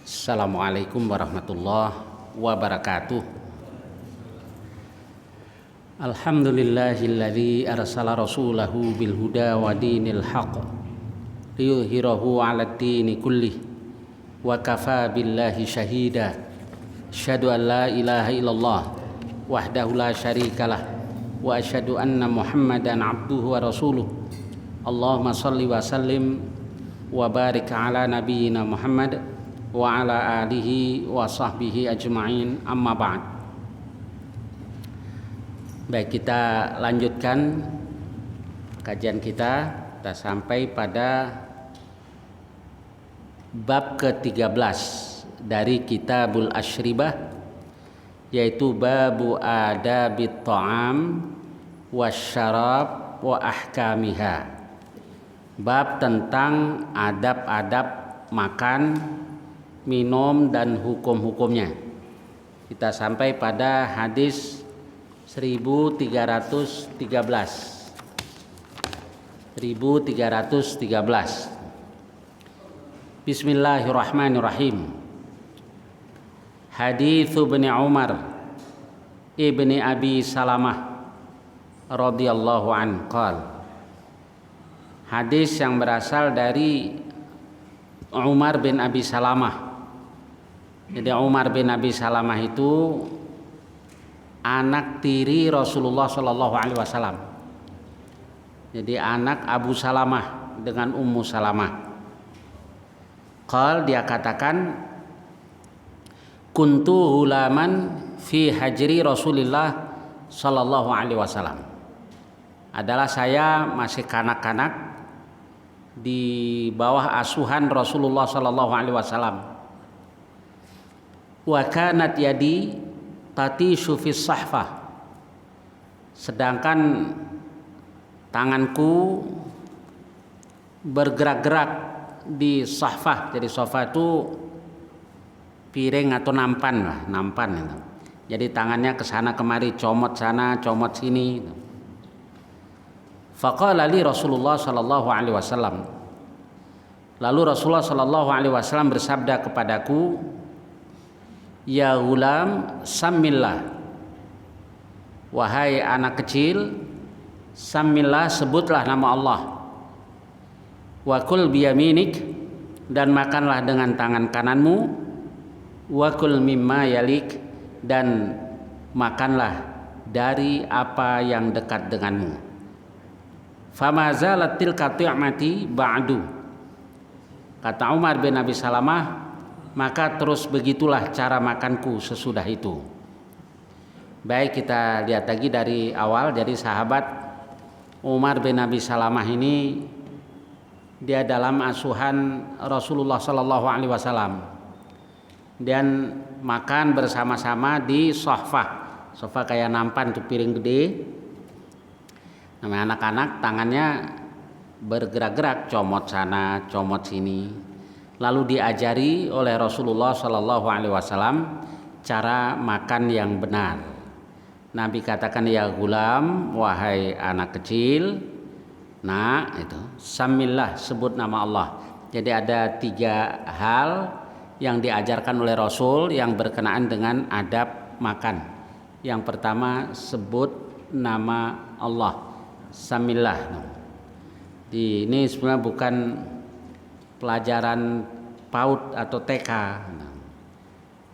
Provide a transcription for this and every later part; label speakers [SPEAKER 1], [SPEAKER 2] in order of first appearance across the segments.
[SPEAKER 1] Assalamualaikum warahmatullahi wabarakatuh. Alhamdulillahilladzi arsala rasulahu bil huda wa dinil haqq liyudhhirahu 'alad dini kullih wa kafaa billahi syahida. Asyhadu an la ilaha illallah wahdahu la syarikalah wa asyhadu anna Muhammadan 'abduhu wa rasuluh. Allahumma shalli wa sallim wa barik ala nabiyyina Muhammad wa ala alihi wa sahbihi ajma'in, amma ba'd. Baik, kita lanjutkan kajian kita. Kita sampai pada bab ke-13 dari Kitabul Asyribah, yaitu babu adabit ta'am wasyarab wa ahkamiha. Bab tentang adab-adab makan, minum dan hukum-hukumnya. Kita sampai pada hadis 1313. Bismillahirrahmanirrahim. Hadits Ibnu Umar ibni Abi Salamah radhiyallahu an qala. Hadis yang berasal dari Umar bin Abi Salamah. Jadi Umar bin Abi Salamah itu anak tiri Rasulullah Shallallahu Alaihi Wasallam. Jadi anak Abu Salamah dengan Ummu Salamah. Dia katakan, kuntu hulaman fi hajri Rasulillah Shallallahu Alaihi Wasallam. Adalah saya masih kanak-kanak di bawah asuhan Rasulullah Shallallahu Alaihi Wasallam. Wa kanat yadi tatishu fis sahfah. Sedangkan tanganku bergerak-gerak di sahfah. Jadi sahfah itu piring atau nampan lah, nampan itu. Jadi tangannya ke sana kemari, comot sana, comot sini. Faqala li Rasulullah sallallahu alaihi wasallam. Lalu Rasulullah sallallahu alaihi wasallam bersabda kepadaku, ya gulam, samillah. Wahai anak kecil, samillah, sebutlah nama Allah. Wa kul biyaminik, dan makanlah dengan tangan kananmu. Wa kul mimma yalik, dan makanlah dari apa yang dekat denganmu. Fama zalat tilka ti'mati ba'du. Kata Umar bin Abi Salamah, maka terus begitulah cara makanku sesudah itu. Baik, kita lihat lagi dari awal. Jadi sahabat Umar bin Abi Salamah ini dia dalam asuhan Rasulullah Sallallahu Alaihi Wasallam dan makan bersama-sama di sofah. Sofah kayak nampan tuh, piring gede. Namanya anak-anak, tangannya bergerak-gerak, comot sana, comot sini. Lalu diajari oleh Rasulullah Shallallahu Alaihi Wasallam cara makan yang benar. Nabi katakan, ya gulam, wahai anak kecil, nah itu, samillah, sebut nama Allah. Jadi ada 3 hal yang diajarkan oleh Rasul yang berkenaan dengan adab makan. Yang pertama, sebut nama Allah, samillah. Ini sebenarnya bukan pelajaran PAUD atau TK.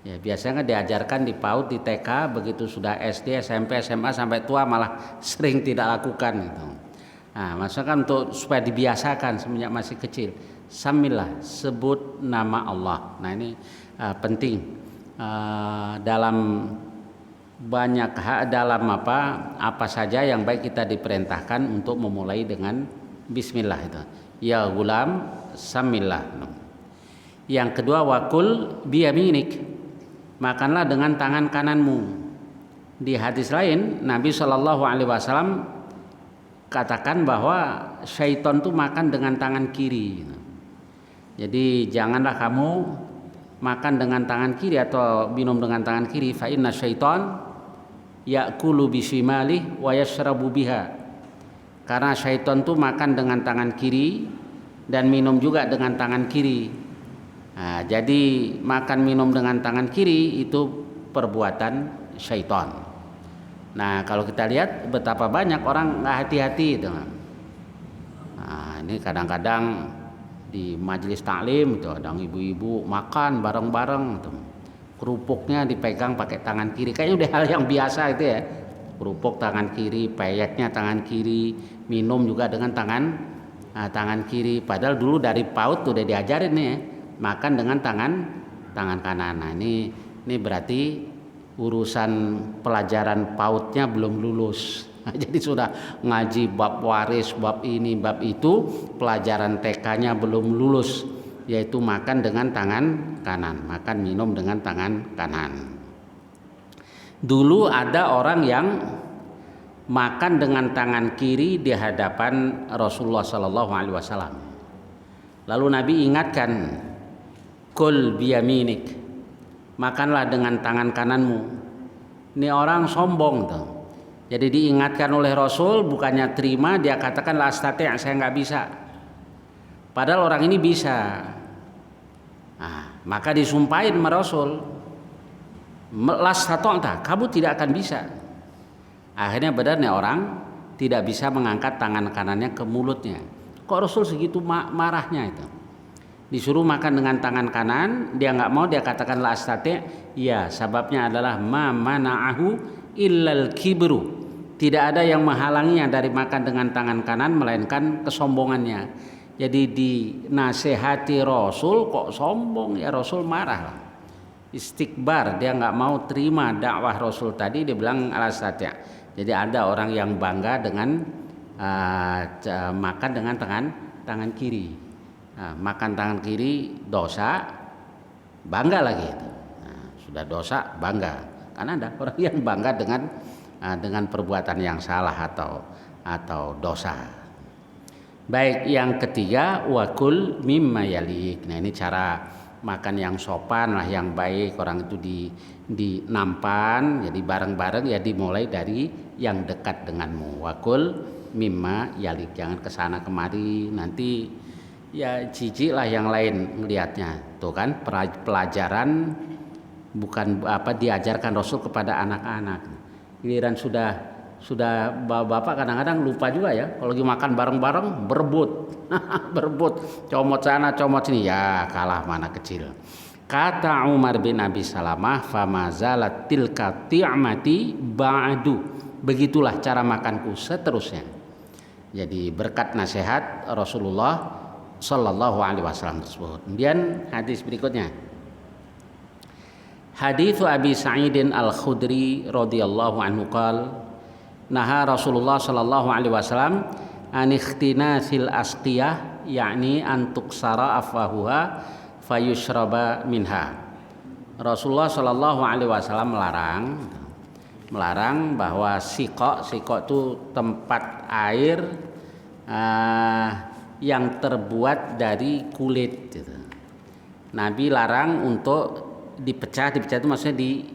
[SPEAKER 1] Ya, biasanya diajarkan di PAUD, di TK, begitu sudah SD, SMP, SMA sampai tua malah sering tidak lakukan gitu. Nah, maksudnya kan untuk supaya dibiasakan semenjak masih kecil. Samillah, sebut nama Allah. Nah, ini penting dalam banyak dalam apa saja yang baik kita diperintahkan untuk memulai dengan bismillah itu. Ya gulam, samillah. Yang kedua, wakul biyaminik, makanlah dengan tangan kananmu. Di hadis lain Nabi Shallallahu Alaihi Wasallam katakan bahwa syaitan itu makan dengan tangan kiri. Jadi janganlah kamu makan dengan tangan kiri atau minum dengan tangan kiri. Fa inna syaitan ya'kulu bishimali wa yashrabu biha. Karena syaitan itu makan dengan tangan kiri dan minum juga dengan tangan kiri. Nah, jadi makan minum dengan tangan kiri itu perbuatan syaitan. Nah, kalau kita lihat betapa banyak orang nggak hati-hati itu. Nah, ini kadang-kadang di majelis taklim itu ada ibu-ibu makan bareng-bareng tuh. Kerupuknya dipegang pakai tangan kiri, kayaknya udah hal yang biasa itu ya. Kerupuk tangan kiri, peyeknya tangan kiri, minum juga dengan tangan kiri. Padahal dulu dari PAUD udah diajarin nih ya, makan dengan tangan kanan. Nah, ini berarti urusan pelajaran PAUD-nya belum lulus. Nah, jadi sudah ngaji bab waris, bab ini, bab itu, pelajaran TK-nya belum lulus, yaitu makan dengan tangan kanan, makan minum dengan tangan kanan. Dulu ada orang yang makan dengan tangan kiri di hadapan Rasulullah Sallallahu Alaihi Wasallam. Lalu Nabi ingatkan, kul biyaminik, makanlah dengan tangan kananmu. Ini orang sombong tuh. Jadi diingatkan oleh Rasul, bukannya terima, dia katakan la astati', saya nggak bisa. Padahal orang ini bisa. Nah, maka disumpahin sama Rasul, la astati', kamu tidak akan bisa. Akhirnya benar nih orang tidak bisa mengangkat tangan kanannya ke mulutnya. Kok Rasul segitu marahnya itu? Disuruh makan dengan tangan kanan, dia nggak mau, dia katakan la astati'. Ya, sebabnya adalah ma mana'ahu illal kibru. Tidak ada yang menghalanginya dari makan dengan tangan kanan melainkan kesombongannya. Jadi dinasehati Rasul kok sombong, ya Rasul marah. Istikbar, dia nggak mau terima dakwah Rasul tadi, dia bilang la astati'. Jadi ada orang yang bangga dengan makan dengan tangan kiri. Nah, makan tangan kiri dosa, bangga lagi. Nah, sudah dosa bangga, karena ada orang yang bangga dengan perbuatan yang salah atau dosa. Baik, yang ketiga wakul mimma yalik. Nah, ini cara makan yang sopan lah, yang baik. Orang itu di nampan, jadi bareng-bareng ya, dimulai dari yang dekat denganmu. Wakul mimma yalik, jangan kesana kemari, nanti ya jijik lah yang lain melihatnya. Tuh kan pelajaran bukan diajarkan Rasul kepada anak-anak. Giliran sudah bapak kadang-kadang lupa juga ya, kalau lagi makan bareng-bareng berebut comot sana comot sini, ya kalah mana kecil. Kata Umar bin Abi Salamah, famazalat tilka ti'mati ba'du, begitulah cara makanku seterusnya. Jadi berkat nasihat Rasulullah Sallallahu Alaihi Wasallam tersebut. Kemudian hadis berikutnya, hadits Abi Sa'idin Al-Khudri radhiyallahu anhu qala naha Rasulullah sallallahu alaihi wasallam an ikhtinasil asqiyah, yakni an tuksara afwahuha fayushraba minha. Rasulullah sallallahu alaihi wasallam melarang bahwa siqaq itu tempat air yang terbuat dari kulit gitu. Nabi larang untuk dipecah itu maksudnya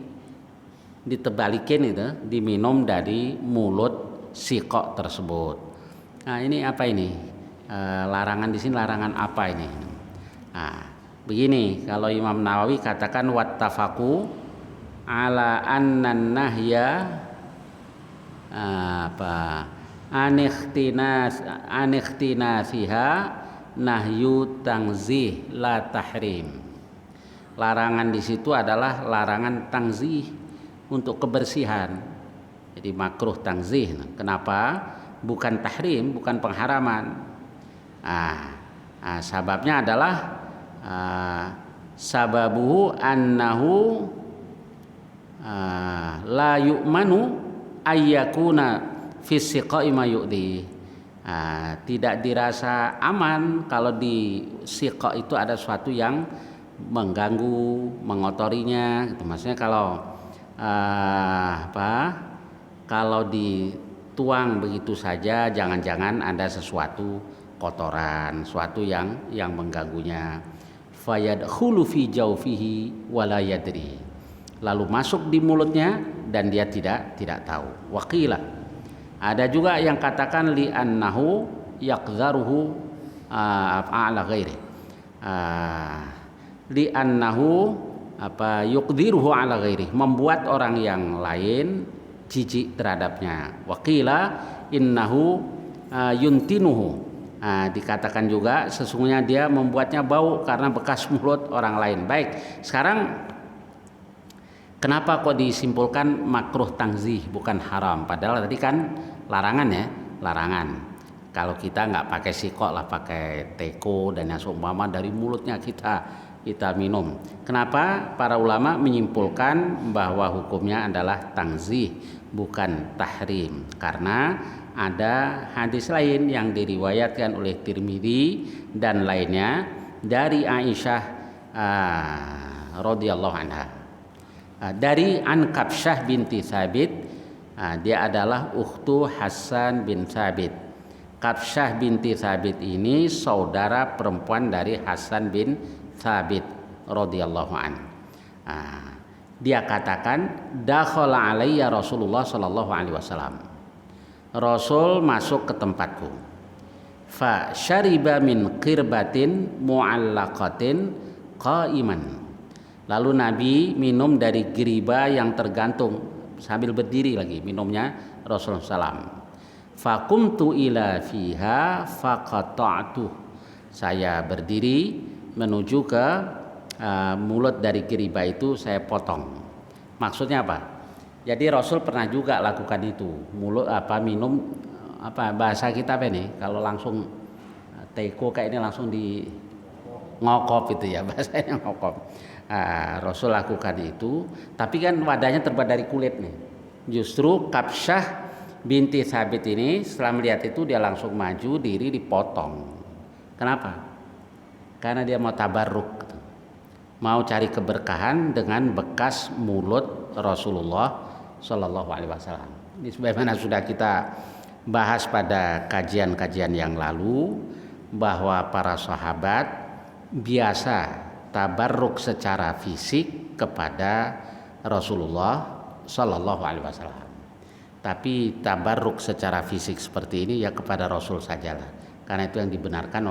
[SPEAKER 1] ditebalikin itu, diminum dari mulut siqaq tersebut. Nah, ini apa ini? Larangan di sini larangan apa ini? Nah, begini, kalau Imam Nawawi katakan wattafaqu ala annan nahya anikhtinasiha nahyu tangzih la tahrim. Larangan di situ adalah larangan tangzih, untuk kebersihan. Jadi makruh tangzih. Kenapa? Bukan tahrim, bukan pengharaman. Sebabnya adalah sababuhu annahu la yu'manu ayyakuna fis siqai ma yu'di. Tidak dirasa aman kalau di siqa itu ada sesuatu yang mengganggu, mengotorinya gitu. Maksudnya kalau dituang begitu saja, jangan-jangan ada sesuatu kotoran, sesuatu yang mengganggunya. Fayadkhulu fi jawfihi wala yadri, lalu masuk di mulutnya dan dia tidak tahu. Waqila, ada juga yang katakan li annahu yaqdharuhu ala ghairi, li annahu yuqdiruhu ala ghairi, membuat orang yang lain jijik terhadapnya. Waqila innahu yuntinuhu, dikatakan juga sesungguhnya dia membuatnya bau karena bekas mulut orang lain. Baik, sekarang kenapa kok disimpulkan makruh tanzih bukan haram? Padahal tadi kan larangan ya, larangan. Kalau kita nggak pakai sikok lah, pakai teko dan yang seumpama dari mulutnya kita minum. Kenapa para ulama menyimpulkan bahwa hukumnya adalah tanzih bukan tahrim? Karena ada hadis lain yang diriwayatkan oleh Tirmidzi dan lainnya dari Aisyah radhiyallahu anha. Dari Kabsyah binti Thabit, dia adalah ukhtu Hasan bin Thabit. Kabsyah binti Thabit ini saudara perempuan dari Hasan bin Thabit radhiyallahu an. Dia katakan, dakhala alayya Rasulullah sallallahu alaihi wasallam. Rasul masuk ke tempatku. Fa syariba min qirbatin mu'allaqatin qa'iman. Lalu Nabi minum dari geriba yang tergantung sambil berdiri lagi minumnya Rasulullah SAW. Fakumtu ila fiha faqata'tu. Saya berdiri menuju ke mulut dari geriba itu, saya potong. Maksudnya apa? Jadi Rasul pernah juga lakukan itu. Minum bahasa kita apa nih? Kalau langsung teko kayak ini langsung di ngokop itu ya, bahasanya ngokop. Rasul lakukan itu, tapi kan wadahnya terbuat dari kulit nih. Justru Kabsyah binti Thabit ini setelah melihat itu dia langsung maju diri dipotong. Kenapa? Karena dia mau tabarruk, mau cari keberkahan dengan bekas mulut Rasulullah Shallallahu Alaihi Wasallam. Ini sebagaimana sudah kita bahas pada kajian-kajian yang lalu bahwa para sahabat biasa tabarruk secara fisik kepada Rasulullah Shallallahu Alaihi Wasallam. Tapi tabarruk secara fisik seperti ini ya kepada Rasul sajalah, karena itu yang dibenarkan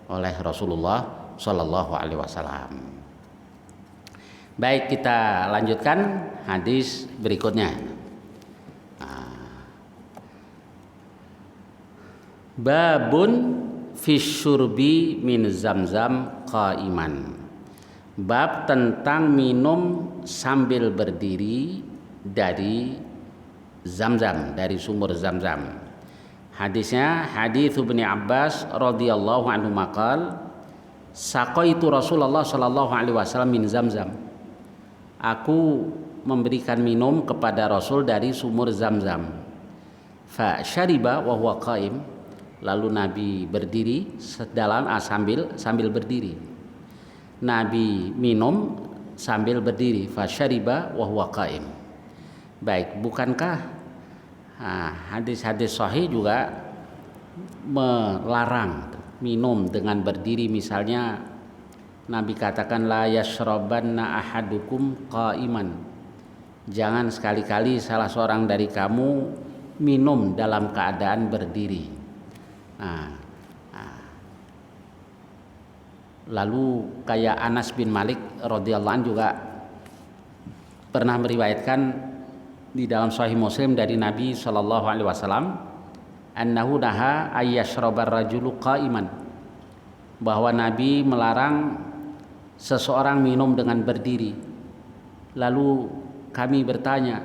[SPEAKER 1] oleh Rasulullah Shallallahu Alaihi Wasallam. Baik, kita lanjutkan hadis berikutnya. Babun fisyurbi min zamzam qaiman. Bab tentang minum sambil berdiri dari Zamzam, dari sumur Zamzam. Hadisnya hadis Ibnu Abbas radhiyallahu anhu maqal saqaitu Rasulullah sallallahu alaihi wasallam min Zamzam. Aku memberikan minum kepada Rasul dari sumur Zamzam. Fa syariba wa huwa qaim. Lalu Nabi berdiri sambil berdiri. Nabi minum sambil berdiri. Fa syariba wa huwa qaim. Baik, bukankah hadis-hadis sahih juga melarang minum dengan berdiri? Misalnya Nabi katakan la yashrabanna ahadukum qaiman. Jangan sekali-kali salah seorang dari kamu minum dalam keadaan berdiri. Lalu kayak Anas bin Malik radhiyallahu anhu juga pernah meriwayatkan di dalam Sahih Muslim dari Nabi Shallallahu Alaihi Wasallam, annahu naha ayyashrabar rajulu qaiman, bahwa Nabi melarang seseorang minum dengan berdiri. Lalu kami bertanya,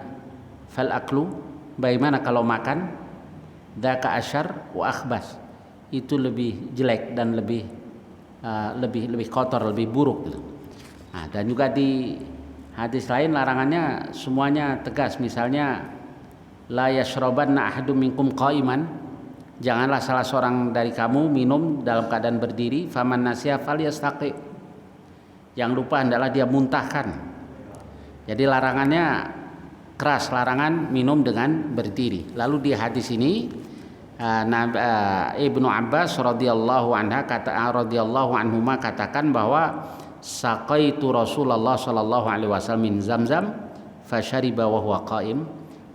[SPEAKER 1] fal aklu, bagaimana kalau makan? Dzaka asyar wa akhbas, itu lebih jelek dan lebih kotor, lebih buruk. Dan juga di hadis lain larangannya semuanya tegas. Misalnya la yashrabanna ahadum minkum qaiman, janganlah salah seorang dari kamu minum dalam keadaan berdiri. Faman nasiya falyastaqi, yang lupa hendaklah dia muntahkan. Jadi larangannya keras, larangan minum dengan berdiri. Lalu di hadis ini Ibnu Abbas radhiyallahu anhuma katakan bahwa saqaitu Rasulullah sallallahu alaihi wasallam min Zamzam fasyariba wa huwa qaim.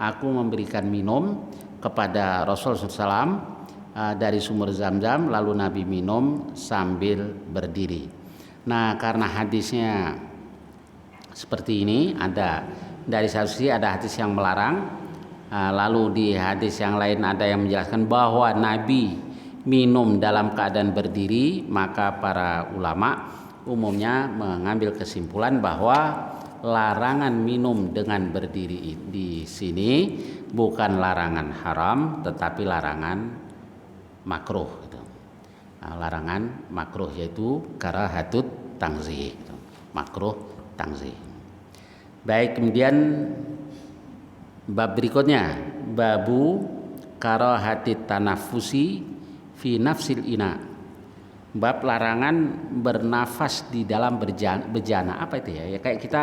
[SPEAKER 1] Aku memberikan minum kepada Rasul SAW dari sumur Zamzam, lalu Nabi minum sambil berdiri. Nah, karena hadisnya seperti ini, ada dari satu sisi ada hadis yang melarang, lalu di hadis yang lain ada yang menjelaskan bahwa Nabi minum dalam keadaan berdiri, maka para ulama umumnya mengambil kesimpulan bahwa larangan minum dengan berdiri di sini bukan larangan haram tetapi larangan makruh gitu. Larangan makruh yaitu karahatut tangzih gitu. Makruh tangzih. Baik, kemudian bab berikutnya babu karahatit tanafusi fi nafsil ina. Bab larangan bernafas di dalam bejana. Apa itu ya? Ya kayak kita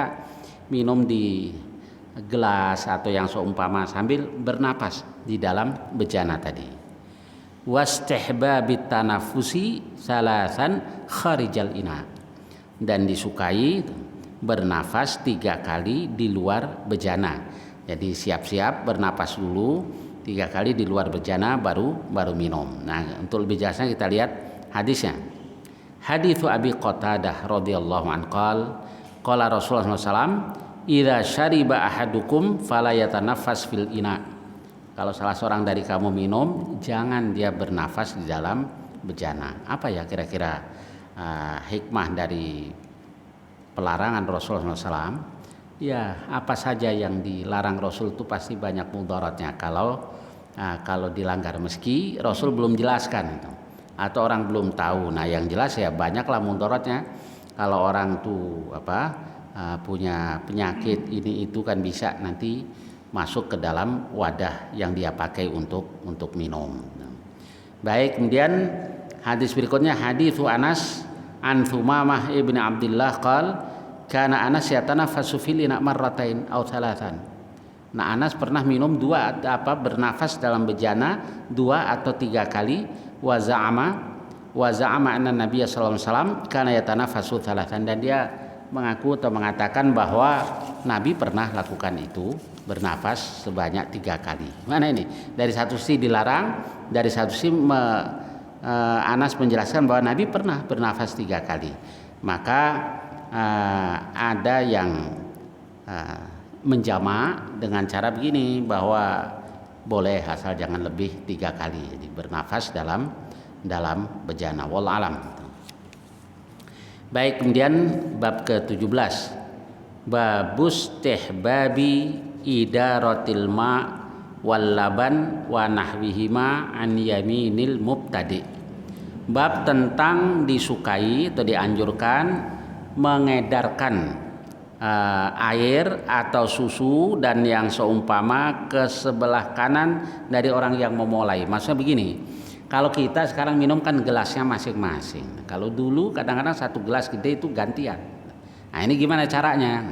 [SPEAKER 1] minum di gelas atau yang seumpama sambil bernapas di dalam bejana tadi. Wastihbabit tanafusi salasan kharijal ina. Dan disukai bernafas 3 kali di luar bejana. Jadi siap-siap bernapas dulu 3 kali di luar bejana baru minum. Nah, untuk lebih jelasnya kita lihat hadisnya. Haditsu Abi Qatadah radhiyallahu anhu qala Rasulullah SAW, idza syariba ahadukum fala yatanaffas fil ina. Kalau salah seorang dari kamu minum, jangan dia bernafas di dalam bejana. Apa ya kira-kira hikmah dari pelarangan Rasulullah SAW? Ya, apa saja yang dilarang Rasul itu pasti banyak mudaratnya kalau dilanggar, meski Rasul belum jelaskan itu atau orang belum tahu. Nah, yang jelas ya banyaklah mudaratnya. Kalau orang tuh punya penyakit ini itu kan bisa nanti masuk ke dalam wadah yang dia pakai untuk minum. Baik, kemudian hadis berikutnya haditsu Anas an Thumamah ibn Abdullah kana Anas yatanaffasu fil ina marratain aw thalathan. Nah, Anas pernah minum bernafas dalam bejana 2 atau 3 kali. Wa za'ama anna Nabiy sallallahu alaihi wasallam kana yatanaffasu thalathan, dan dia mengaku atau mengatakan bahwa Nabi pernah lakukan itu, bernafas sebanyak 3 kali. Mana ini? Dari satu sisi dilarang, dari satu sisi Anas menjelaskan bahwa Nabi pernah bernafas 3 kali. Maka ada yang menjamak dengan cara begini, bahwa boleh asal jangan lebih 3 kali. Jadi bernafas dalam bejana. Wallahu alam. Baik, kemudian bab ke-17. Babus tihbabi idaratil ma wal laban wa nahwihima an yaminil mubtadi. Bab tentang disukai atau dianjurkan mengedarkan air atau susu dan yang seumpama ke sebelah kanan dari orang yang memulai. Maksudnya begini, kalau kita sekarang minum kan gelasnya masing-masing. Kalau dulu kadang-kadang 1 gelas gede itu gantian. Nah, ini gimana caranya?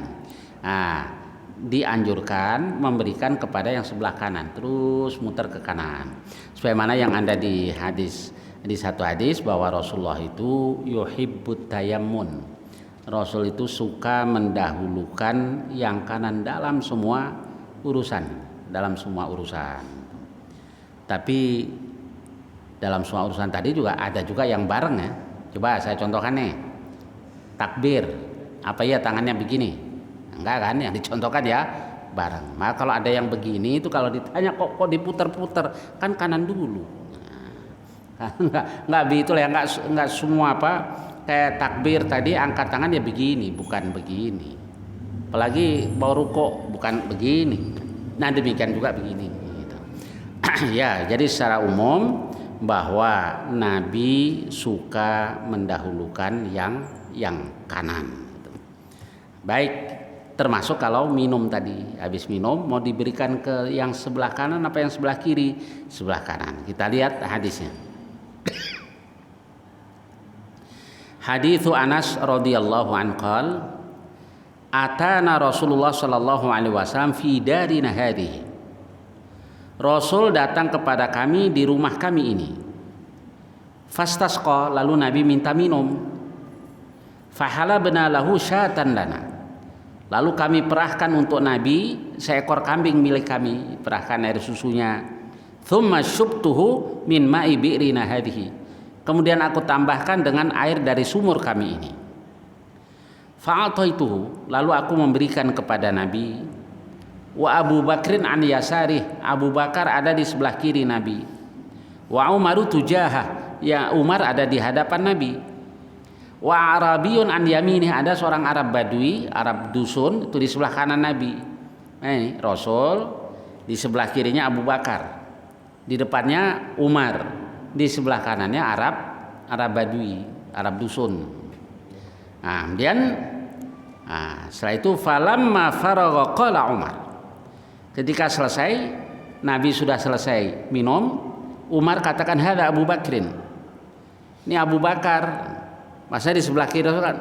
[SPEAKER 1] Nah, dianjurkan memberikan kepada yang sebelah kanan, terus muter ke kanan. Sebagaimana yang ada di satu hadis bahwa Rasulullah itu yuhibbut tayammun. Rasul itu suka mendahulukan yang kanan dalam semua urusan. Tapi dalam semua urusan tadi juga ada juga yang bareng ya. Coba saya contohkan nih. Takbir. Apa ya tangannya begini? Enggak kan, yang dicontohkan ya bareng. Maka kalau ada yang begini itu kalau ditanya kok diputer-puter, kan kanan dulu. Enggak begitu lah, enggak semua kayak takbir tadi angkat tangan ya begini, bukan begini. Apalagi mau rukuk bukan begini. Nah, demikian juga begini gitu. Ya, jadi secara umum bahwa Nabi suka mendahulukan yang kanan gitu. Baik, termasuk kalau minum tadi, habis minum mau diberikan ke yang sebelah kanan apa yang sebelah kiri? Sebelah kanan. Kita lihat hadisnya. Haditsu Anas radhiyallahu anhu qala atana Rasulullah sallallahu alaihi wasallam fi darina hadhihi. Rasul datang kepada kami di rumah kami ini. Fastasqa, lalu Nabi minta minum. Fahalabna lahu syatan lana. Lalu kami perahkan untuk Nabi seekor kambing milik kami, perahkan air susunya. Tsumma syubtuhu min ma'i bi'rina hadhihi. Kemudian aku tambahkan dengan air dari sumur kami ini. Fa'ataituhu, lalu aku memberikan kepada Nabi. Wa Abu Bakrin an yasari, Abu Bakar ada di sebelah kiri Nabi. Wa Umaru tujahah, ya Umar ada di hadapan Nabi. Wa Arabiyun an yaminih, ada seorang Arab Badui, Arab dusun itu di sebelah kanan Nabi. Rasul di sebelah kirinya Abu Bakar, di depannya Umar, di sebelah kanannya Arab Badui, Arab dusun. Nah, kemudian setelah itu falamma faragha qala Umar. Ketika selesai, Nabi sudah selesai minum, Umar katakan hadza Abu Bakrin. Ini Abu Bakar. Masa di sebelah kiri Rasul kan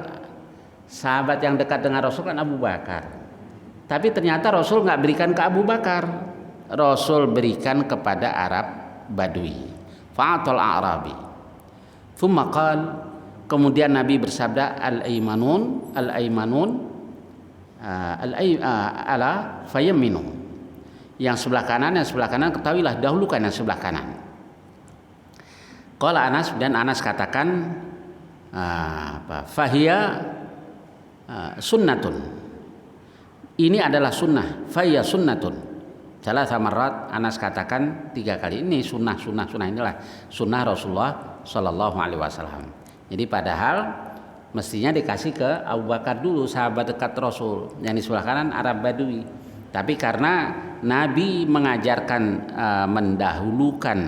[SPEAKER 1] sahabat yang dekat dengan Rasul kan Abu Bakar. Tapi ternyata Rasul nggak berikan ke Abu Bakar. Rasul berikan kepada Arab Badui. Fa'atal Arabi. Tsumma qala, kemudian Nabi bersabda al-aimanun ala fayamminu. Yang sebelah kanan ketahuilah dahulukan yang sebelah kanan. Qala Anas, dan Anas katakan fahiya sunnatun. Ini adalah sunnah, fahiya sunnatun. Salah samarat Anas katakan 3 kali, ini sunnah inilah sunnah Rasulullah Shallallahu Alaihi Wasallam. Jadi padahal mestinya dikasih ke Abu Bakar dulu, sahabat dekat Rasul, yang di sebelah kanan Arab Badui. Tapi karena Nabi mengajarkan mendahulukan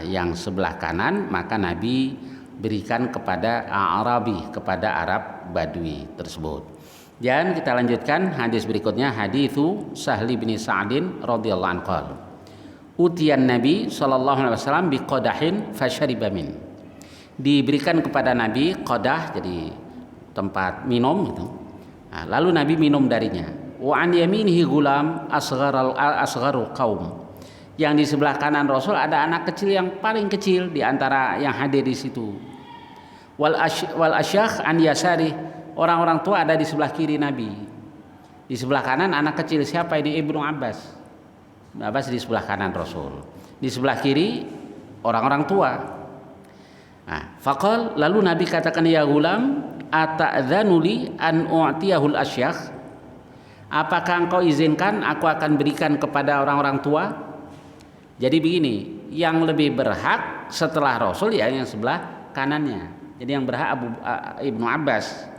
[SPEAKER 1] yang sebelah kanan, maka Nabi berikan kepada Arabi, kepada Arab Badui tersebut. Dan kita lanjutkan hadis berikutnya, haditsu Sahli bin Sa'din radhiyallahu anhu. Utiyan Nabi sallallahu alaihi wasallam biqadahin fasyariba min. Diberikan kepada Nabi qadah, jadi tempat minum itu. Nah, lalu Nabi minum darinya. Wa an yaminihi gulam asgharul qaum. Yang di sebelah kanan Rasul ada anak kecil yang paling kecil di antara yang hadir di situ. Wal asyakh an yasari, orang-orang tua ada di sebelah kiri Nabi. Di sebelah kanan anak kecil, siapa ini? Ibnu Abbas. Ibnu Abbas di sebelah kanan Rasul. Di sebelah kiri orang-orang tua. Nah, faqal, lalu Nabi katakan, ya gulam ata'dzanuli an u'tiyahul asyakh. Apakah engkau izinkan aku akan berikan kepada orang-orang tua? Jadi begini, yang lebih berhak setelah Rasul ya yang sebelah kanannya. Jadi yang berhak Ibnu Abbas.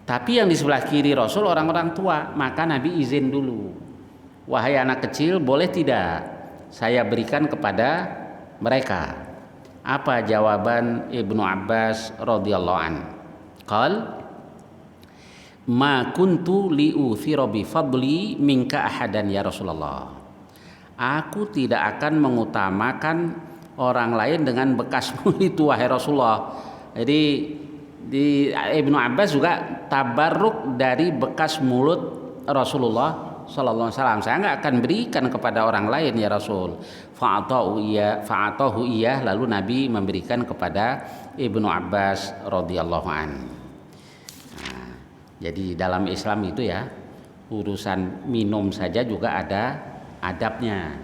[SPEAKER 1] Tapi yang di sebelah kiri Rasul orang-orang tua, maka Nabi izin dulu. Wahai anak kecil, boleh tidak saya berikan kepada mereka? Apa jawaban Ibnu Abbas radhiyallahu an? Qal ma kuntu li'uthira bi fadli minka ahadan ya Rasulullah. Aku tidak akan mengutamakan orang lain dengan bekasmu itu wahai Rasulullah. Jadi di Ibnu Abbas juga tabarruk dari bekas mulut Rasulullah sallallahu alaihi wasallam. Saya enggak akan berikan kepada orang lain ya Rasul. Fa'atahu iya, lalu Nabi memberikan kepada Ibnu Abbas radhiyallahu an. Jadi dalam Islam itu ya, urusan minum saja juga ada adabnya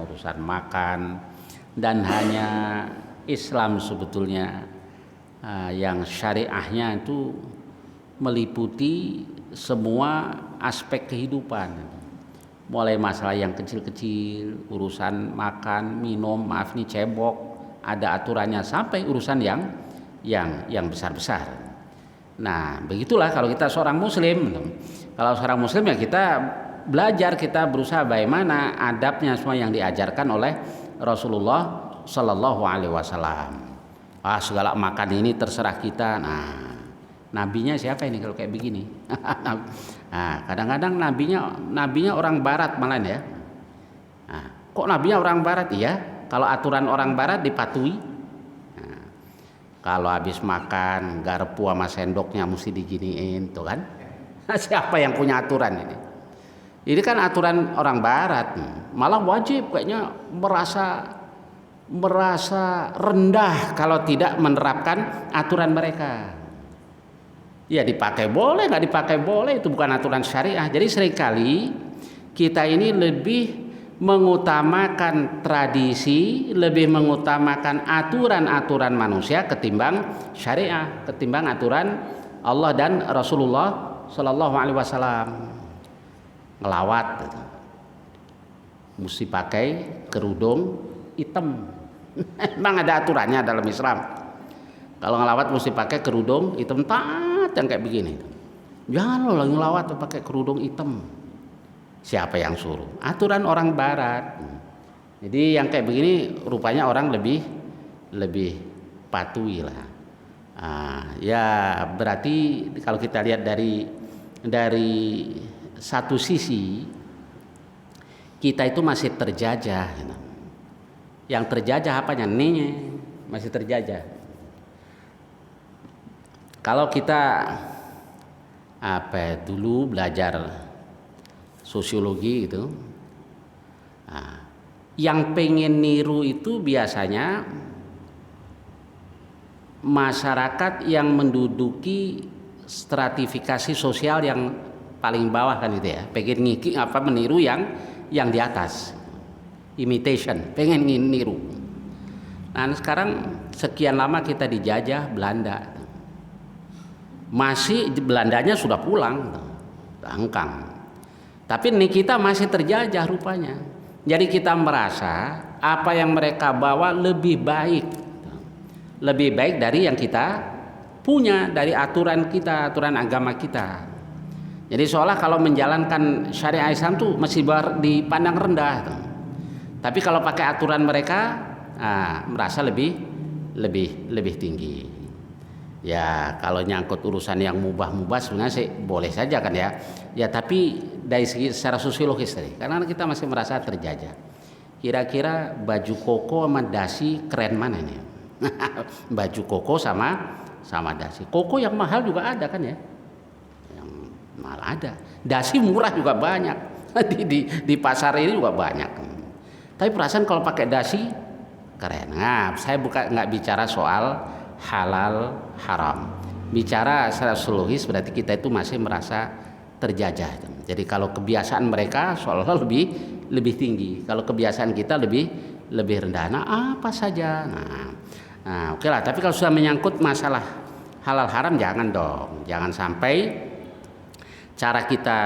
[SPEAKER 1] urusan makan, dan hanya Islam sebetulnya yang syariahnya itu meliputi semua aspek kehidupan, mulai masalah yang kecil-kecil, urusan makan, minum, maaf nih cebok, ada aturannya, sampai urusan yang besar-besar. Nah, begitulah kalau kita seorang muslim. Kalau seorang muslim ya kita belajar, kita berusaha bagaimana adabnya semua yang diajarkan oleh Rasulullah Sallallahu Alaihi Wasallam. Segala makan ini terserah kita. Nah, nabinya siapa ini kalau kayak begini? Nah, kadang-kadang nabinya orang Barat malah ya. Nah, kok nabinya orang Barat? Iya, kalau aturan orang Barat dipatuhi. Kalau habis makan garpu sama sendoknya mesti diginiin tuh kan. Siapa yang punya aturan ini? Ini kan aturan orang Barat. Malah wajib kayaknya merasa rendah kalau tidak menerapkan aturan mereka. Ya dipakai boleh, nggak dipakai boleh, itu bukan aturan syariah. Jadi seringkali kita ini lebih mengutamakan tradisi, lebih mengutamakan aturan-aturan manusia ketimbang syariah, ketimbang aturan Allah dan Rasulullah Shallallahu Alaihi Wasallam. Ngelawat gitu. Mesti pakai kerudung hitam. Emang ada aturannya dalam Islam. Kalau ngelawat mesti pakai kerudung hitam tat yang kayak begini. Jangan lo lagi ngelawat pakai kerudung hitam. Siapa yang suruh? Aturan orang Barat. Jadi yang kayak begini rupanya orang lebih patuhi lah. Ya berarti kalau kita lihat dari satu sisi kita itu masih terjajah. Yang terjajah apanya? Nih masih terjajah. Kalau kita dulu belajar sosiologi gitu, yang pengen niru itu biasanya masyarakat yang menduduki stratifikasi sosial yang paling bawah kan gitu ya, pengen meniru yang di atas, imitation, pengen niru. Nah sekarang sekian lama kita dijajah Belanda, masih Belandanya sudah pulang, angkang, tapi ini kita masih terjajah rupanya. Jadi kita merasa apa yang mereka bawa lebih baik dari yang kita punya, dari aturan kita, aturan agama kita. Jadi seolah kalau menjalankan syariat Islam tuh masih dipandang rendah. Tapi kalau pakai aturan mereka, merasa lebih tinggi. Ya kalau nyangkut urusan yang mubah-mubah sebenarnya sih boleh saja kan ya. Ya tapi dari segi secara sosiologis tadi, karena kita masih merasa terjajah. Kira-kira baju koko sama dasi keren mana nih? Baju koko sama dasi. Koko yang mahal juga ada kan ya? Yang mahal ada. Dasi murah juga banyak. di pasar ini juga banyak. Tapi perasaan kalau pakai dasi keren. Nah, saya nggak bicara soal halal haram. Bicara secara sosiologis berarti kita itu masih merasa terjajah. Jadi kalau kebiasaan mereka seolah-olah lebih tinggi, kalau kebiasaan kita lebih rendah. Nah apa saja. Nah oke lah. Tapi kalau sudah menyangkut masalah halal haram jangan dong. Jangan sampai cara kita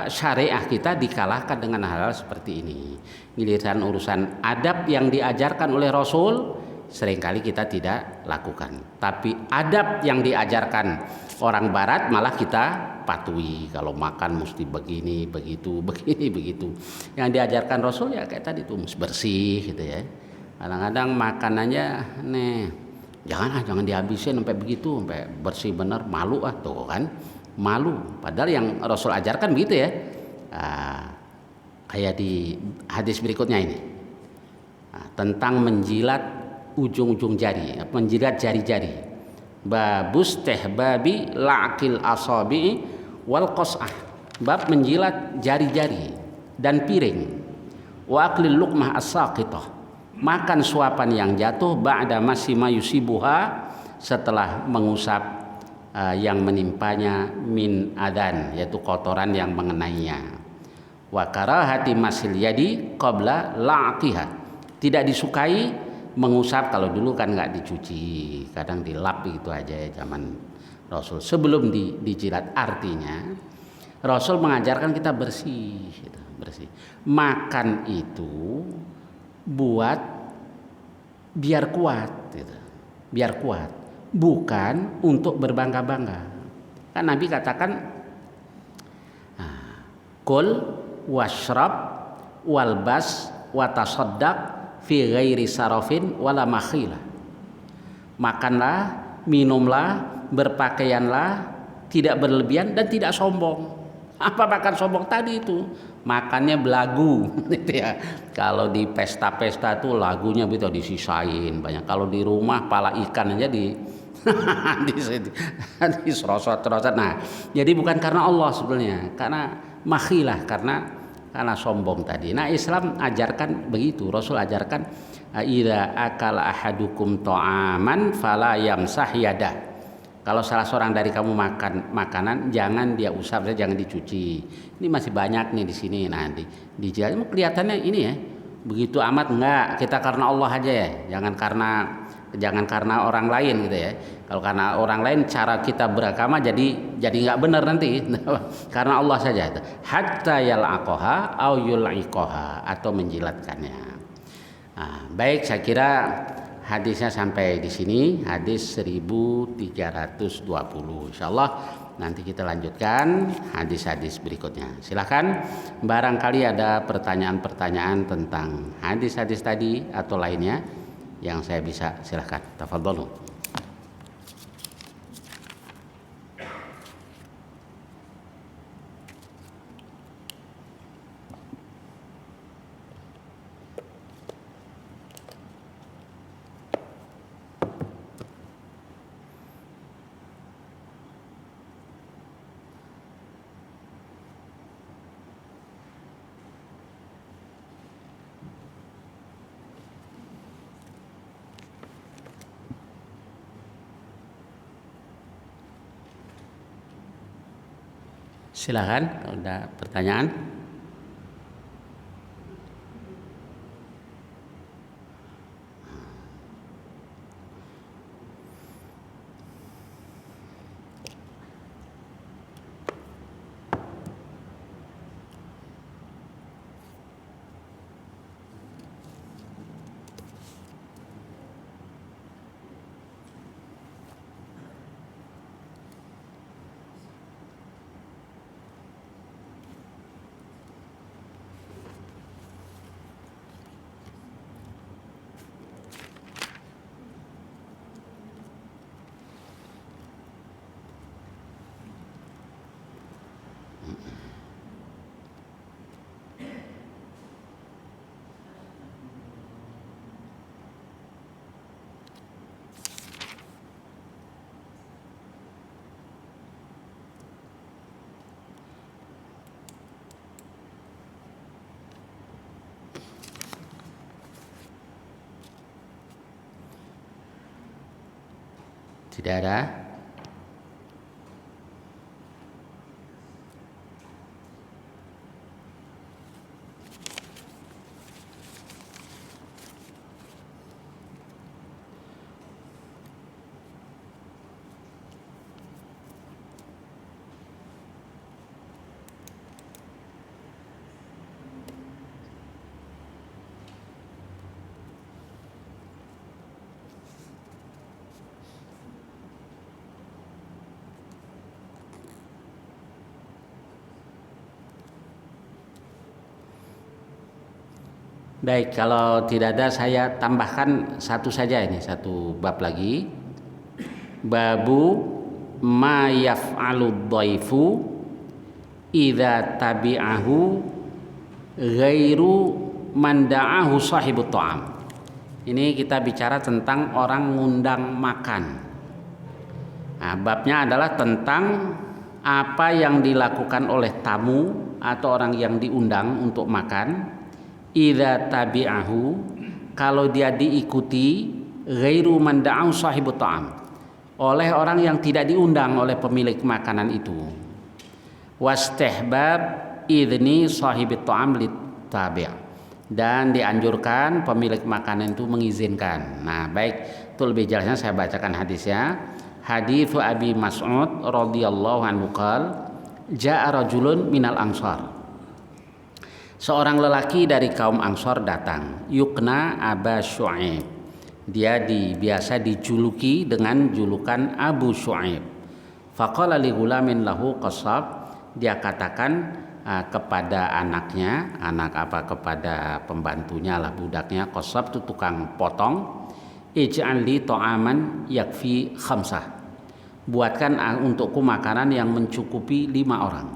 [SPEAKER 1] syariah kita dikalahkan dengan hal seperti ini. Giliran urusan adab yang diajarkan oleh Rasul seringkali kita tidak lakukan. Tapi adab yang diajarkan orang Barat malah kita patuhi. Kalau makan mesti begini, begitu. Yang diajarkan Rasul ya kayak tadi tuh mesti bersih gitu ya. Kadang-kadang makanannya jangan dihabisin sampai begitu, sampai bersih bener, malu tuh kan. Malu. Padahal yang Rasul ajarkan begitu ya. Kayak di hadis berikutnya ini. Tentang menjilat ujung-ujung jari, menjilat jari-jari. Babus babi la'kil asabi wal qas'ah. Bab menjilat jari-jari dan piring. Wa aklil luqmah as-saqitah. Makan suapan yang jatuh ba'da masima yusibuha, setelah mengusap yang menimpanya min adan, yaitu kotoran yang mengenainya. Wa karahati masil yadi qabla la'qiha. Tidak disukai mengusap, kalau dulu kan nggak dicuci, kadang dilap gitu aja ya zaman Rasul sebelum dijilat. Artinya Rasul mengajarkan kita bersih. Makan itu buat biar kuat, biar kuat, bukan untuk berbangga-bangga. Kan Nabi katakan, kul washrab walbas watasaddaq fi ghairi sarafin wala makhila. Makanlah, minumlah, berpakaianlah, tidak berlebihan dan tidak sombong. Apa makan sombong tadi itu? Makannya belagu gitu ya. Kalau di pesta-pesta tuh lagunya begitu disisain banyak. Kalau di rumah pala ikan aja diserosot-serosot. Nah, jadi bukan karena Allah sebenarnya, karena makhilah, karena sombong tadi. Nah Islam ajarkan begitu. Rasul ajarkan idza akala ahadukum ta'aman fala yamsah yadah. Kalau salah seorang dari kamu makan makanan, jangan dia usap, jangan dicuci. Ini masih banyak nih di sini nanti. Kelihatannya ini ya, begitu amat enggak. Kita karena Allah aja ya, jangan karena jangan karena orang lain gitu ya. Kalau karena orang lain cara kita beragama jadi nggak benar nanti. Karena Allah saja itu. Hatta yal'aqaha au yul'iqaha, atau menjilatkannya. Nah, baik, saya kira hadisnya sampai di sini, hadis 1320. Insyaallah nanti kita lanjutkan hadis-hadis berikutnya. Silakan barangkali ada pertanyaan-pertanyaan tentang hadis-hadis tadi atau lainnya yang saya bisa, silakan. Tafadhalu. Silakan kalau ada pertanyaan. Tidak ada. Baik, kalau tidak ada saya tambahkan satu saja, ini satu bab lagi. Babu ma yaf'alu dhaifu idza tabi'ahu ghairu man da'ahu sahibut ta'am. Ini kita bicara tentang orang ngundang makan. Nah, babnya adalah tentang apa yang dilakukan oleh tamu atau orang yang diundang untuk makan. Idza tabi'ahu, kalau dia diikuti, ghairu man da'ahu sahibut ta'am, oleh orang yang tidak diundang oleh pemilik makanan itu. Wastihbab idzni sahibit ta'am litabi', dan dianjurkan pemilik makanan itu mengizinkan. Nah, baik, itu lebih jelasnya saya bacakan hadisnya. Hadits Abi Mas'ud radhiyallahu anhu qala ja'a rajulun minal ansar. Seorang lelaki dari kaum Ansor datang, yukna Aba Syu'aib. Dia biasa dijuluki dengan julukan Abu Syu'aib. Faqala li ghulamin lahu qassab, dia katakan kepada anaknya, kepada pembantunya lah, budaknya, qassab itu tukang potong, ij'al li ta'aman yakfi khamsah. Buatkan untukku makanan yang mencukupi 5 orang.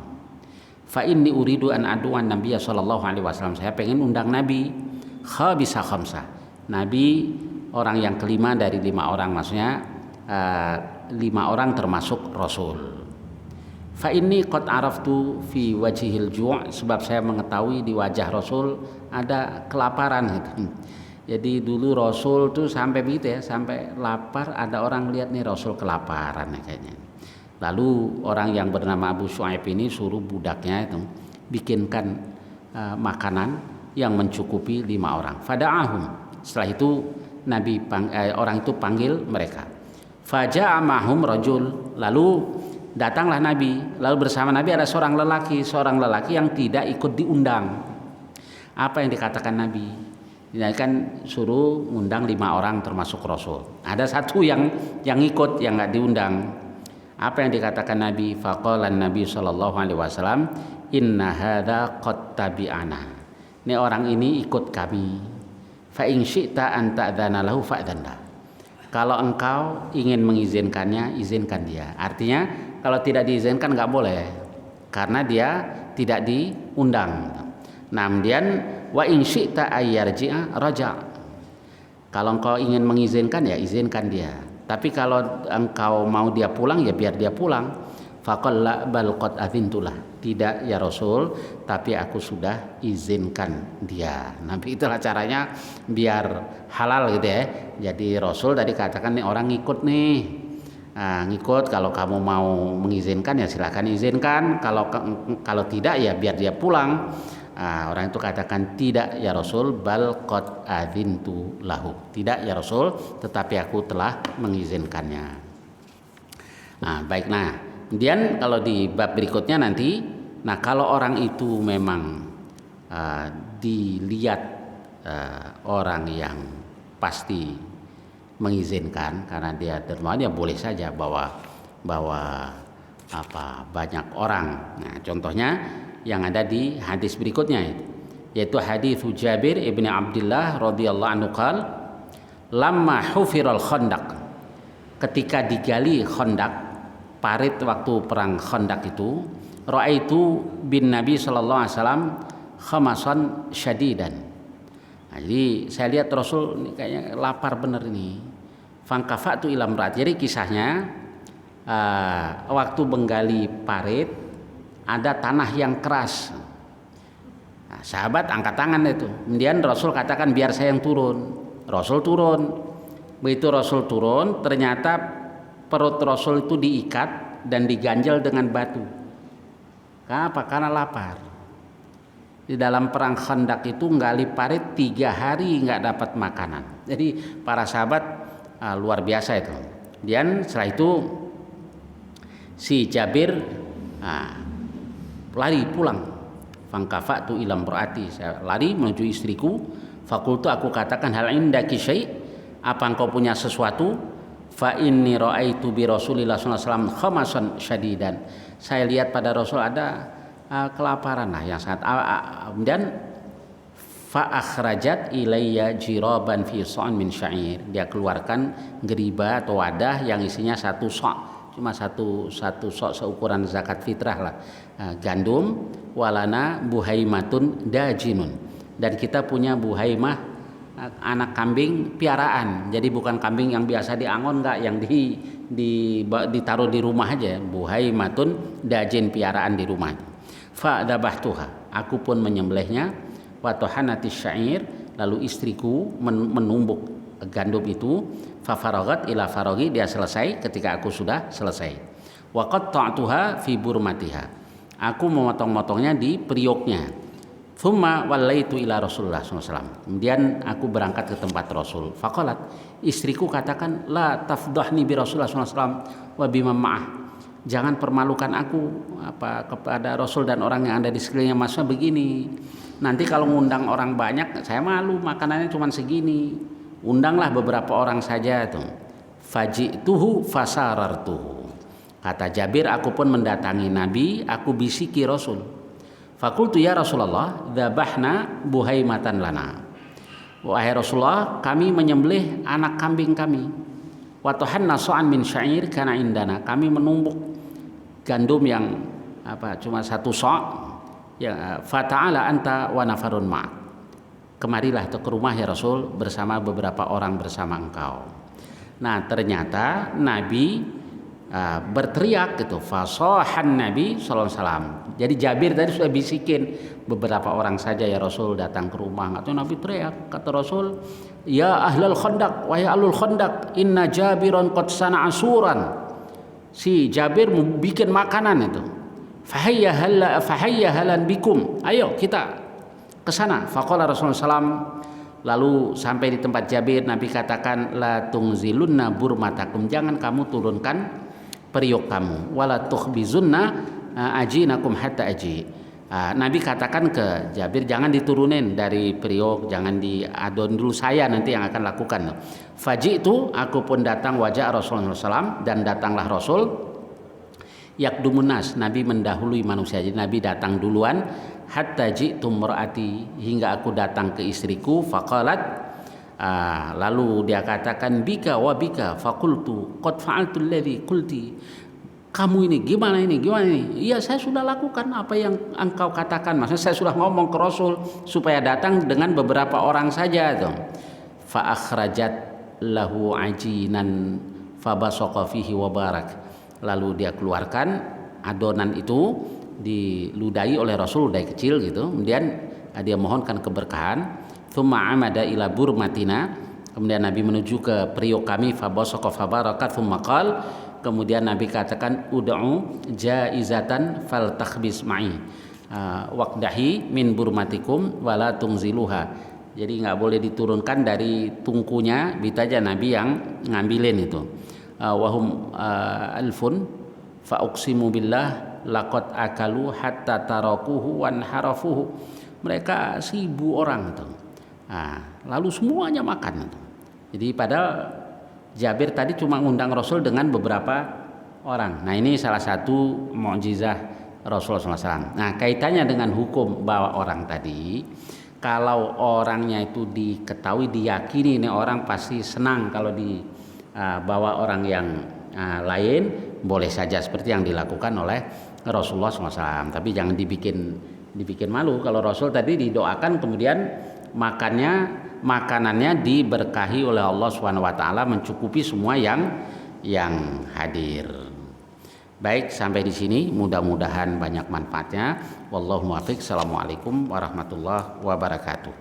[SPEAKER 1] Fa inni uridu an adu'an Nabiya sallallahu alaihi wasallam, saya pengen undang Nabi khabisa khamsah. Nabi orang yang kelima dari 5 orang, maksudnya 5 orang termasuk Rasul. Fa inni qad araftu fi wajhil ju', sebab saya mengetahui di wajah Rasul ada kelaparan gitu. Jadi dulu Rasul tuh sampai begitu ya, sampai lapar, ada orang lihat nih Rasul kelaparan ya kayaknya. Lalu orang yang bernama Abu Syu'aib ini suruh budaknya itu bikinkan makanan yang mencukupi 5 orang. Fada'ahum. Setelah itu orang itu panggil mereka. Faja'a mahum rajul, lalu datanglah Nabi, lalu bersama Nabi ada seorang lelaki yang tidak ikut diundang. Apa yang dikatakan Nabi? Ini kan suruh undang 5 orang termasuk Rasul. Ada satu yang ikut, yang nggak diundang. Apa yang dikatakan Nabi? Faqala Nabi sallallahu alaihi wasallam, inna hadza qad tabi'ana. Ini orang ini ikut kami. Fa in syi'ta an ta'dzana lahu fa'dzanna. Kalau engkau ingin mengizinkannya, izinkan dia. Artinya kalau tidak diizinkan nggak boleh, karena dia tidak diundang. Nah, kemudian wa in syi'ta ayyarji'a raja'. Kalau engkau ingin mengizinkan, ya izinkan dia. Tapi kalau engkau mau dia pulang, ya biar dia pulang. Faqala bal qad adzintulah. Tidak ya Rasul, tapi aku sudah izinkan dia. Nabi itulah caranya biar halal gitu ya. Jadi Rasul tadi katakan nih orang ngikut nih. Nah, ngikut, kalau kamu mau mengizinkan ya silakan izinkan. Kalau tidak ya biar dia pulang. Nah, orang itu katakan tidak ya Rasul, bal qad adzintu lahu. Tidak ya Rasul, tetapi aku telah mengizinkannya. Nah, baik. Kemudian kalau di bab berikutnya nanti, kalau orang itu memang dilihat orang yang pasti mengizinkan karena dia dermawan, ya boleh saja bawa banyak orang. Nah, contohnya yang ada di hadis berikutnya, yaitu hadis Jabir ibni Abdullah radhiyallahu anhu qala, lamma hufiral khandaq, ketika digali khandaq, parit waktu perang Khandaq itu, ra'aitu bin Nabi sallallahu alaihi wasallam khamasan syadidan. Nah, jadi saya lihat Rasul ini kayaknya lapar bener ini. Fangkafatu ila imraat. Jadi kisahnya waktu menggali parit ada tanah yang keras. Nah, sahabat angkat tangan itu. Kemudian Rasul katakan biar saya yang turun. Rasul turun. Begitu Rasul turun, ternyata perut Rasul itu diikat dan diganjel dengan batu. Kenapa? Karena lapar. Di dalam perang Khandaq itu nggali parit 3 hari nggak dapat makanan. Jadi para sahabat luar biasa itu. Dan setelah itu si Jabir lari pulang. Fangkafatu ila imraati, saya lari menuju istriku. Fakultu, aku katakan, hal indaki syai', apa engkau punya sesuatu? Fa inni ra'aitu bi Rasulillah sallallahu alaihi wasallam khamasan syadidan. Saya lihat pada Rasul ada kelaparan yang sangat. Kemudian fa akhrajat ilayya jiraban fi sa'in min sya'ir. Dia keluarkan geriba atau wadah yang isinya 1 sa', cuma satu sa' seukuran zakat fitrah lah, gandum. Walana buhaimatun dajinun, dan kita punya buhaimah, anak kambing piaraan. Jadi bukan kambing yang biasa diangon, enggak, yang ditaruh di rumah aja. Buhaimatun dajin, piaraan di rumah. Fa dabahtuha, aku pun menyembelihnya. Wa tahanati syair, lalu istriku menumbuk gandum itu. Fa faragat ila faragi, dia selesai ketika aku sudah selesai. Wa qatta'tuha fi burmatiha, aku memotong-motongnya di periuknya. Thumma wallaitu ila Rasulullah SAW. Kemudian aku berangkat ke tempat Rasul. Faqalat, istriku katakan, la tafdahni bi Rasulullah SAW wa bima ma'ah. Jangan permalukan aku kepada Rasul dan orang yang ada di sekelilingnya. Maksudnya begini, nanti kalau ngundang orang banyak, saya malu, makanannya cuma segini. Undanglah beberapa orang saja itu. Faji'tuhu fasarartuhu. Kata Jabir, aku pun mendatangi Nabi, aku bisiki Rasul. Fakultu ya Rasulullah, dzabahna buhaimatan lana. Wahai Rasulullah, kami menyembelih anak kambing kami. Wa tahanna sa'an min sya'ir kana indana. Kami menumbuk gandum yang cuma 1 sa'. Ya, fata'ala anta wa nafarun ma'ak. Kemarilah ke rumah ya Rasul bersama beberapa orang bersama engkau. Nah, ternyata Nabi berteriak gitu, fasahan Nabi sallallahu alaihi wasallam. Jadi Jabir tadi sudah bisikin beberapa orang saja ya Rasul datang ke rumah. Atau Nabi teriak, kata Rasul, ya ahlul khandaq, wahai ahlul khandaq, inna Jabiran qad sana'a suran. Si Jabir mau bikin makanan itu. Fahayya halan bikum. Ayo kita ke sana. Faqala Rasulullah sallallahu alaihi wasallam, Lalu sampai di tempat Jabir, Nabi katakan la tungzilunna burmatakum, jangan kamu turunkan periuk kamu, wala tukhbizunna ajinakum hatta aji. Nabi katakan ke Jabir, jangan diturunin dari periuk, jangan diadon dulu, saya nanti yang akan lakukan. Faji itu aku pun datang, wajah Rasulullah SAW, dan datanglah Rasul yakdumun nas, Nabi mendahului manusia, jadi Nabi datang duluan. Hatta ji'tu mar'ati, hingga aku datang ke istriku. Faqalat, lalu dia katakan bika wa bika. Faqultu qad fa'altu alladhi qulti, kamu ini gimana ini. Iya, saya sudah lakukan apa yang engkau katakan, maksudnya saya sudah ngomong ke Rasul supaya datang dengan beberapa orang saja tuh. Fa akhrajat lahu ajinan fabasaqa fihi wa barak, lalu dia keluarkan adonan itu, diludahi oleh Rasul, ludai kecil gitu, kemudian dia mohonkan keberkahan. Tsumma amada ila burmatina, kemudian Nabi menuju ke periuk kami. Fabasaqa fabarakat tsumma qala, kemudian Nabi katakan ud'u jaizatan fal takhbis ma'i waqdahi min burmatikum wala tungziluha, jadi nggak boleh diturunkan dari tungkunya, bitaja Nabi yang ngambilin itu. Wahum alfun fa uqsimu billah laqad akalu hatta tarakuhu wan harafuhu, mereka 1000 orang tuh. Lalu semuanya makan tuh. Jadi padahal Jabir tadi cuma ngundang Rasul dengan beberapa orang. Nah, ini salah satu mukjizah Rasulullah SAW. Nah, kaitannya dengan hukum bawa orang tadi, kalau orangnya itu diketahui, diyakini ini orang pasti senang kalau dibawa orang yang lain, boleh saja seperti yang dilakukan oleh Rasulullah SAW. Tapi jangan dibikin malu. Kalau Rasul tadi didoakan, kemudian makanannya diberkahi oleh Allah SWT, mencukupi semua yang hadir. Baik, sampai di sini mudah-mudahan banyak manfaatnya. Wallahu muwaffiq. Assalamualaikum warahmatullahi wabarakatuh.